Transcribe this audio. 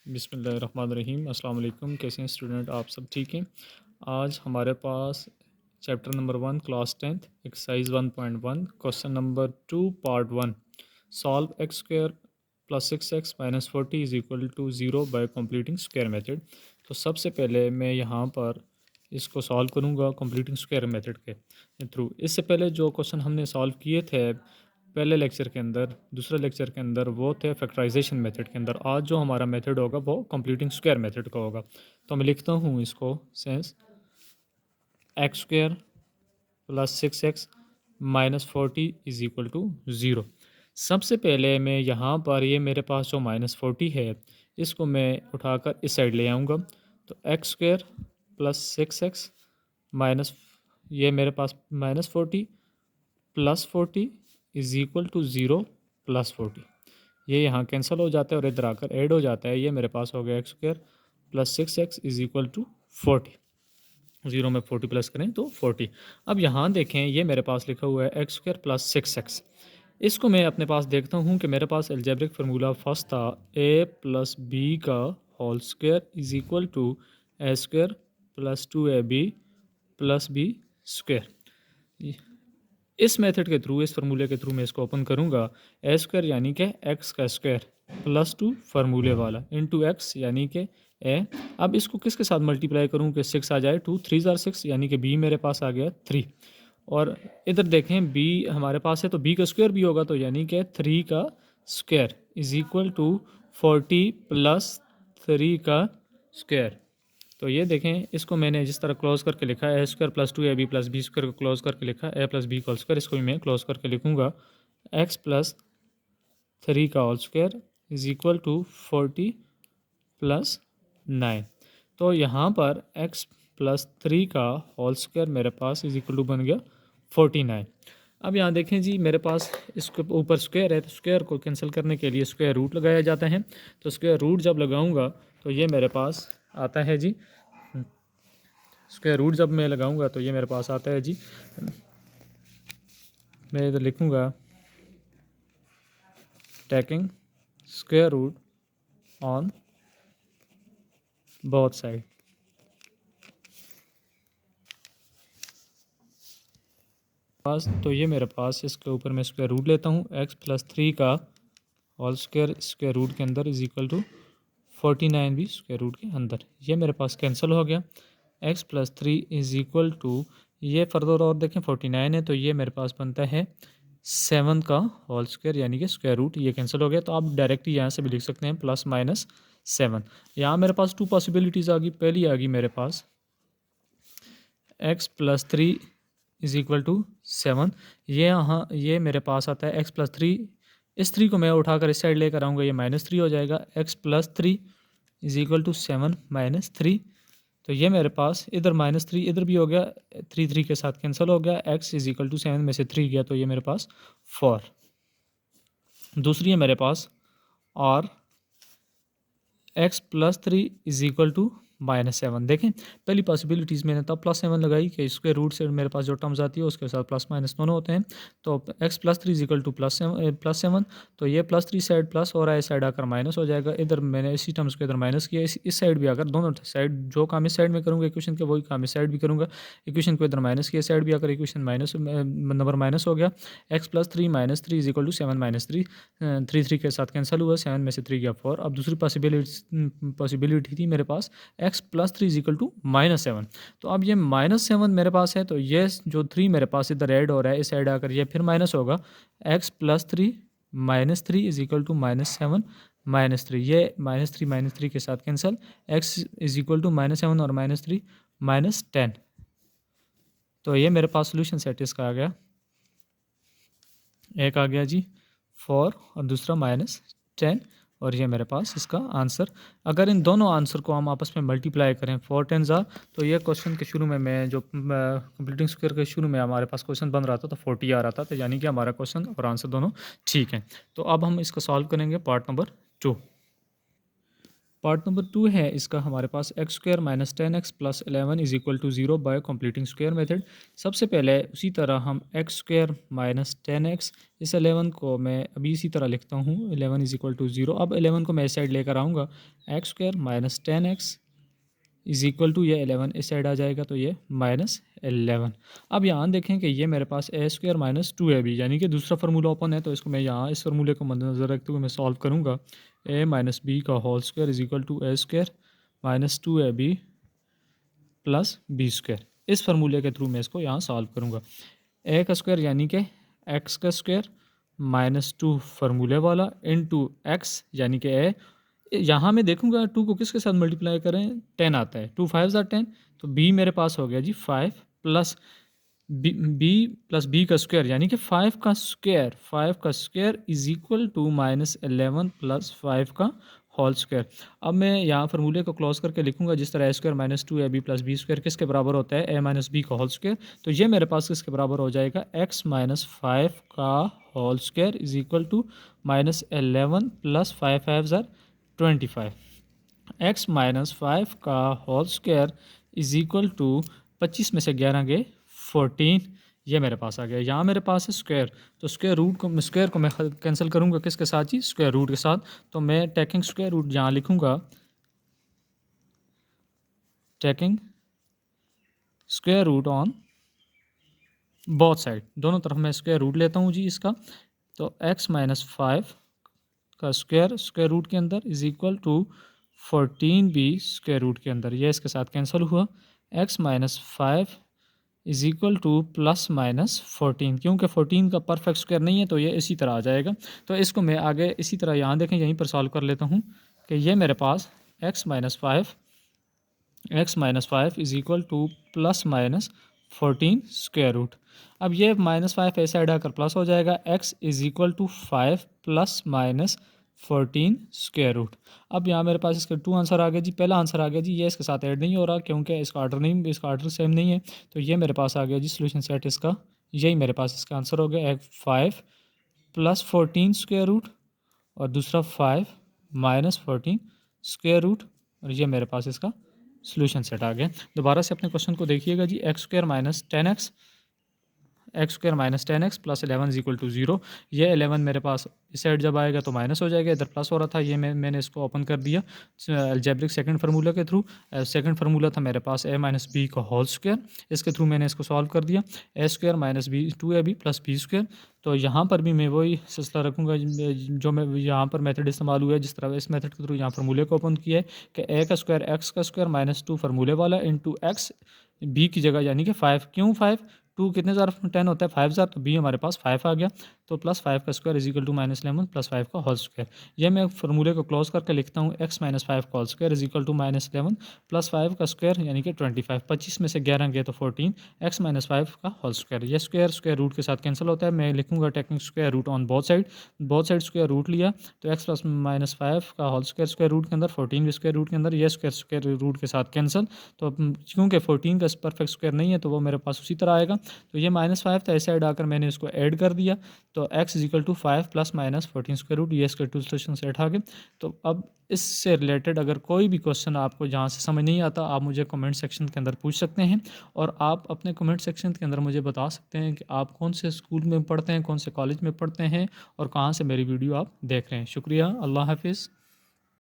बिस्मिल्लाहिर्रहमानिर्रहीम। अस्सलाम वालेकुम। कैसे हैं स्टूडेंट, आप सब ठीक हैं? आज हमारे पास chapter number 1 class 10th exercise 1.1 question number 2 part 1 solve x square plus 6x minus 40 is equal to 0 by completing square method. तो सबसे पहले मैं यहाँ पर इसको सॉल्व करूँगा कंप्लीटिंग स्क्वायर मेथड के थ्रू। इससे पहले जो क्वेश्चन हमने सॉल्व किए थे पहले लेक्चर के अंदर, दूसरे लेक्चर के अंदर, वो थे फैक्टराइजेशन मेथड के अंदर। आज जो हमारा मेथड होगा वो कंप्लीटिंग स्क्वायर मेथड का होगा। तो मैं लिखता हूँ इसको सेंस X square plus 6x minus 40 is equal to 0। सबसे पहले मैं यहाँ पर ये मेरे पास जो माइनस 40 है इसको मैं उठाकर इस साइड ले आऊँगा। तो x square plus 6x minus, ये मेरे पास minus 40 plus 40 is equal to 0 plus 40। ये यहाँ कैंसिल हो जाता है और इधर आकर ऐड हो जाता है। ये मेरे पास हो गया X square plus 6x is equal to 40। 0 में 40 प्लस करें तो 40। अब यहाँ देखें, ये मेरे पास लिखा हुआ है एक्स स्क्वायर प्लस 6x। इसको मैं अपने पास देखता हूँ कि मेरे पास एल्जेब्रिक फार्मूला फर्स्ट था a प्लस बी का whole square is equal to A square plus 2ab plus B square. इस मेथड के थ्रू, इस फार्मूले के थ्रू मैं इसको ओपन करूँगा। ए स्क्वायर यानी कि एक्स का स्क्वायर प्लस 2 फार्मूले वाला इंटू एक्स यानी कि ए। अब इसको किसके साथ मल्टीप्लाई करूँ कि 6 आ जाए, 2 3 ज़ार 6 यानी कि बी मेरे पास आ गया 3। और इधर देखें बी हमारे पास है तो बी का स्क्वायर भी होगा, तो यानी कि 3 का square is equal to 40 plus 3 का स्क्वायर। तो ये देखें, इसको मैंने जिस तरह क्लोज करके लिखा है a square plus 2ab plus B square को क्लोज करके लिखा है ए प्लस बी का होल स्क्वायर। इसको भी मैं क्लोज करके लिखूँगा एक्स प्लस 3 का whole square is equal to 40 plus 9। तो यहाँ पर x प्लस 3 का होल स्क्वायर मेरे पास इज़ इक्वल टू बन गया 49। अब यहाँ देखें जी, मेरे पास इसके ऊपर स्क्वायर है तो स्क्वायर को कैंसिल करने के लिए स्क्वायर रूट लगाया जाता है। तो स्क्वायर रूट जब लगाऊंगा तो ये मेरे पास आता है जी, स्क्वायर रूट जब मैं लगाऊंगा तो ये मेरे पास आता है जी, मैं इधर लिखूंगा taking square root on both side. पास तो ये मेरे पास इसके ऊपर मैं स्क्वायर रूट लेता हूँ एक्स प्लस 3 का होल स्क्वायर स्क्वायर रूट के अंदर इज इक्वल टू 49 भी स्क्वायर रूट के अंदर। ये मेरे पास कैंसिल हो गया। X plus 3 is equal to, ये फर्दर और देखें 49 है तो ये मेरे पास बनता है 7 का होल स्क्वायर यानी कि स्क्वायर रूट। ये कैंसिल हो गया तो आप डायरेक्ट यहाँ से भी लिख सकते हैं प्लस माइनस 7। यहाँ मेरे पास 2 पॉसिबिलिटीज़ आ गई। पहली आ गई मेरे पास x plus 3 is equal to 7। ये यहाँ ये मेरे पास आता है एक्स प्लस 3, इस 3 को मैं उठाकर इस साइड लेकर आऊँगा, ये माइनस 3 हो जाएगा। X plus 3 is equal to 7 minus 3। तो ये मेरे पास इधर माइनस 3 इधर भी हो गया, 3 3 के साथ कैंसिल हो गया। एक्स इज़ इक्वल टू 7 में से 3 गया तो ये मेरे पास 4। दूसरी है मेरे पास और X plus 3 is equal to minus 7। देखें पहली पॉसिबिलिटीज़ मैंने तब प्लस 7 लगाई कि स्क्वायर रूट से मेरे पास जो टर्म्स आती है उसके साथ प्लस माइनस दोनों होते हैं। तो x plus 3 is equal to plus 7, तो ये प्लस 3 साइड प्लस हो रहा है, इस साइड आकर माइनस हो जाएगा। इधर मैंने इसी टर्म्स को इधर माइनस किया, इस साइड भी आकर दोनों साइड जो काम इस साइड में करूँगा इक्वेशन के वही काम इस साइड भी करूँगा। इक्वेशन को इधर माइनस किया, साइड भी आकर इक्वेशन माइनस नंबर माइनस हो गया। X plus 3 minus 3 is equal to 7 minus 3, 3 3 के साथ कैंसिल हुआ, 7 में से 3 गया 4। अब दूसरी पॉसिबिलिटी थी मेरे पास x plus 3 is equal to minus 7। तो अब ये माइनस 7 मेरे पास है तो ये जो 3 मेरे पास इधर ऐड हो रहा है, इस साइड आकर ये फिर माइनस होगा। X plus 3 minus 3 is equal to minus 7 minus 3, ये माइनस 3 के साथ cancel. X is equal to minus 7 और माइनस 3 माइनस 10। तो ये मेरे पास सोल्यूशन सेट इसका आ गया, एक आ गया जी 4 और दूसरा माइनस 10, और ये मेरे पास इसका आंसर। अगर इन दोनों आंसर को हम आपस में मल्टीप्लाई करें 4 10 तो ये क्वेश्चन के शुरू में मैं जो कंप्लीटिंग स्क्वायर के शुरू में हमारे पास क्वेश्चन बन रहा था तो 40 आ रहा था, तो यानी कि हमारा क्वेश्चन और आंसर दोनों ठीक हैं। तो अब हम इसको सॉल्व करेंगे पार्ट नंबर 2। पार्ट नंबर 2 है इसका हमारे पास x square minus 10x plus 11 is equal to 0 by completing square method. सबसे पहले उसी तरह हम एक्स स्क्वायर माइनस 10x, इस 11 को मैं अभी इसी तरह लिखता हूँ 11 इज इक्वल टू 0। अब 11 को मैं इस साइड लेकर आऊँगा, X square minus 10x is equal to ये 11 इस साइड आ जाएगा तो ये माइनस 11। अब यहाँ देखें कि ये मेरे पास ए स्क्वायर माइनस 2ab यानी कि दूसरा फार्मूला ओपन है, तो इसको मैं यहाँ इस फार्मूले को मद्देनज़र रखते हुए मैं सॉल्व करूँगा। ए माइनस बी का whole square is equal to A square minus 2ab plus B square. इस फार्मूले के थ्रू मैं इसको यहाँ सॉल्व करूँगा। ए का स्क्वायर यानी कि एक्स का स्क्वायर माइनस 2 फार्मूले वाला इनटू एक्स यानी कि ए। यहाँ मैं देखूंगा 2 को किसके साथ मल्टीप्लाई करें, 10 आता है, 2 5 ज़ार 10, तो बी मेरे पास हो गया जी 5 प्लस बी प्लस बी का स्क्वायर यानी कि 5 का square is equal to minus 11 plus 5 का होल स्क्वायर। अब मैं यहाँ फार्मूले को क्लोज करके लिखूंगा जिस तरह a square minus 2ab plus B square किसके बराबर होता है, ए माइनस बी का होल स्क्वायर। तो ये मेरे पास किसके बराबर हो जाएगा, एक्स माइनस 5 का whole square is equal to minus 11 plus 5 5 ज़ार 25। एक्स माइनस 5 का whole square is equal to 25 में से 11 गए 14, ये मेरे पास आ गया। यहाँ मेरे पास है स्क्वायर, तो स्क्वायर को मैं कैंसिल करूँगा किसके साथ जी, स्क्वायर रूट के साथ। तो मैं टेकिंग स्क्वायर रूट यहाँ लिखूँगा, taking square root on both side, दोनों तरफ मैं स्क्वायर रूट लेता हूँ जी इसका। तो एक्स माइनस 5 का स्क्वायर रूट के अंदर इज इक्वल टू 14 भी स्क्वायर रूट के अंदर, ये इसके साथ कैंसिल हुआ। X minus 5 is equal to plus minus 14, क्योंकि 14 का परफेक्ट स्क्वायर नहीं है तो ये इसी तरह आ जाएगा। तो इसको मैं आगे इसी तरह यहाँ देखें यहीं पर सॉल्व कर लेता हूँ कि ये मेरे पास x minus 5 is equal to plus minus 14 square root. अब ये माइनस 5 ऐसे साइड आकर प्लस हो जाएगा, X is equal to 5 plus minus 14 square root. अब यहाँ मेरे पास इसका 2 आंसर आ गया जी, पहला आंसर आ गया जी, ये इसके साथ ऐड नहीं हो रहा क्योंकि इसका ऑर्डर सेम नहीं है। तो ये मेरे पास आ गया जी सोल्यूशन सेट इसका, यही मेरे पास इसका आंसर हो गया, एक 5 प्लस 14 स्क्वायर रूट और दूसरा 5 माइनस 14 स्क्वायर रूट, और ये मेरे पास इसका सोल्यूशन सेट आ गया। दोबारा से अपने क्वेश्चन को देखिएगा जी, x square minus 10x plus 11 is equal to 0। ये 11 मेरे पास इस साइड जब आएगा तो माइनस हो जाएगा, इधर प्लस हो रहा था, ये मैंने इसको ओपन कर दिया अलजेब्रिक सेकंड फार्मूला के थ्रू। सेकंड फार्मूला था मेरे पास ए माइनस बी का होल स्क्वायर, इसके थ्रू मैंने इसको सॉल्व कर दिया, a square minus b 2ab plus B square. तो यहाँ पर भी मैं वही सिलसिला रखूँगा जो मैं यहाँ पर मेथड इस्तेमाल हुआ है, जिस तरह इस मेथड के थ्रू यहाँ फार्मूले को ओपन किया है कि ए का स्क्वायर एक्स का स्क्वायर माइनस 2 फार्मूले वाला इंटू एक्स बी की जगह यानी कि 5, क्यों 5, 2 कितने ज़ार 10 होता है 5 ज़ार, तो बी हमारे पास 5 आ गया। तो प्लस 5 का square is equal to minus 11 plus 5 का होल स्क्वायर। ये मैं फार्मूले को क्लोज करके लिखता हूँ, एक्स माइनस 5 का whole square is equal to minus 11 plus 5 का स्क्वायर यानी कि 25, 25 में से 11 गए तो 14, एक्स माइनस 5 का होल स्क्वायर। ये स्क्वायर रूट के साथ कैंसिल होता है, मैं लिखूँगा taking square root on both side square root लिया, तो एक्स प्लस माइनस 5 का होल स्क्वायर रूट के अंदर, 14 भी स्क्वायर रूट के अंदर, ये स्क्वायर रूट के साथ कैंसिल। तो क्योंकि 14 का परफेक्ट स्क्वायर नहीं है तो वो मेरे पास उसी तरह आएगा। तो ये माइनस 5 था, ऐसे साइड आकर मैंने इसको ऐड कर दिया, तो x is equal to 5 plus minus 14 square root, ये इसके टू सोल्यूशन सेट आ गए। तो अब इससे रिलेटेड अगर कोई भी क्वेश्चन आपको जहाँ से समझ नहीं आता, आप मुझे कमेंट सेक्शन के अंदर पूछ सकते हैं, और आप अपने कमेंट सेक्शन के अंदर मुझे बता सकते हैं कि आप कौन से स्कूल में पढ़ते हैं, कौन से कॉलेज में पढ़ते हैं, और कहाँ से मेरी वीडियो आप देख रहे हैं। शुक्रिया, अल्लाह हाफिज़।